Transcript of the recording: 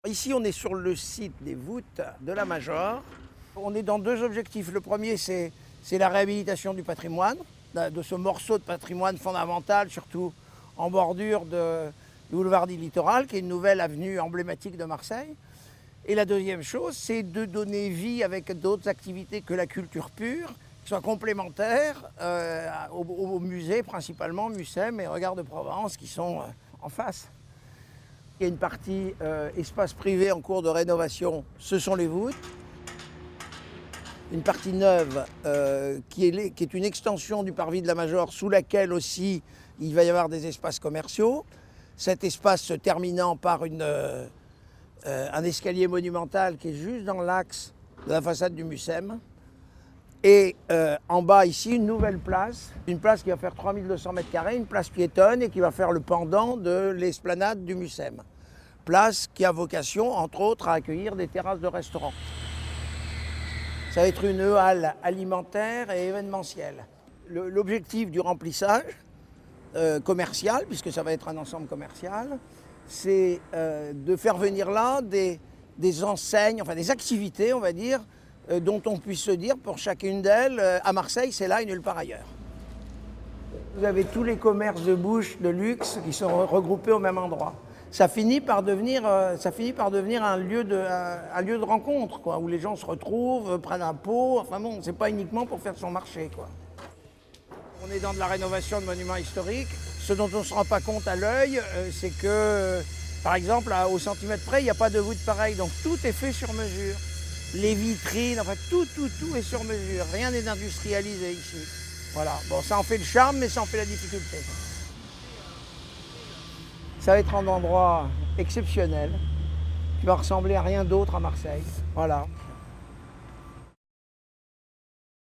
Ici, on est sur le site des voûtes de la Major. On est dans deux objectifs. Le premier, c'est la réhabilitation du patrimoine, de ce morceau de patrimoine fondamental, surtout en bordure du boulevard du Littoral, qui est une nouvelle avenue emblématique de Marseille. Et la deuxième chose, c'est de donner vie avec d'autres activités que la culture pure, qui soient complémentaires au musée, principalement Mucem et Regard de Provence, qui sont en face. Il y a une partie espace privé en cours de rénovation, ce sont les voûtes. Une partie neuve qui est une extension du parvis de la Major, sous laquelle aussi il va y avoir des espaces commerciaux. Cet espace se terminant par un escalier monumental qui est juste dans l'axe de la façade du Mucem. Et en bas ici, une nouvelle place, une place qui va faire 3200 m², une place piétonne et qui va faire le pendant de l'esplanade du Mucem. Place qui a vocation, entre autres, à accueillir des terrasses de restaurants. Ça va être une halle alimentaire et événementielle. L'objectif du remplissage commercial, puisque ça va être un ensemble commercial, c'est de faire venir là des enseignes, enfin des activités, on va dire, dont on puisse se dire pour chacune d'elles, à Marseille, c'est là et nulle part ailleurs. Vous avez tous les commerces de bouche, de luxe, qui sont regroupés au même endroit. Ça finit par devenir un lieu de rencontre, quoi, où les gens se retrouvent, prennent un pot. Enfin bon, c'est pas uniquement pour faire son marché, quoi. On est dans de la rénovation de monuments historiques. Ce dont on ne se rend pas compte à l'œil, c'est que, par exemple, au centimètre près, il n'y a pas de voûte pareille. Donc tout est fait sur mesure. Les vitrines, enfin tout est sur mesure. Rien n'est industrialisé ici. Voilà. Bon, ça en fait le charme, mais ça en fait la difficulté. Ça va être un endroit exceptionnel qui va ressembler à rien d'autre à Marseille. Voilà.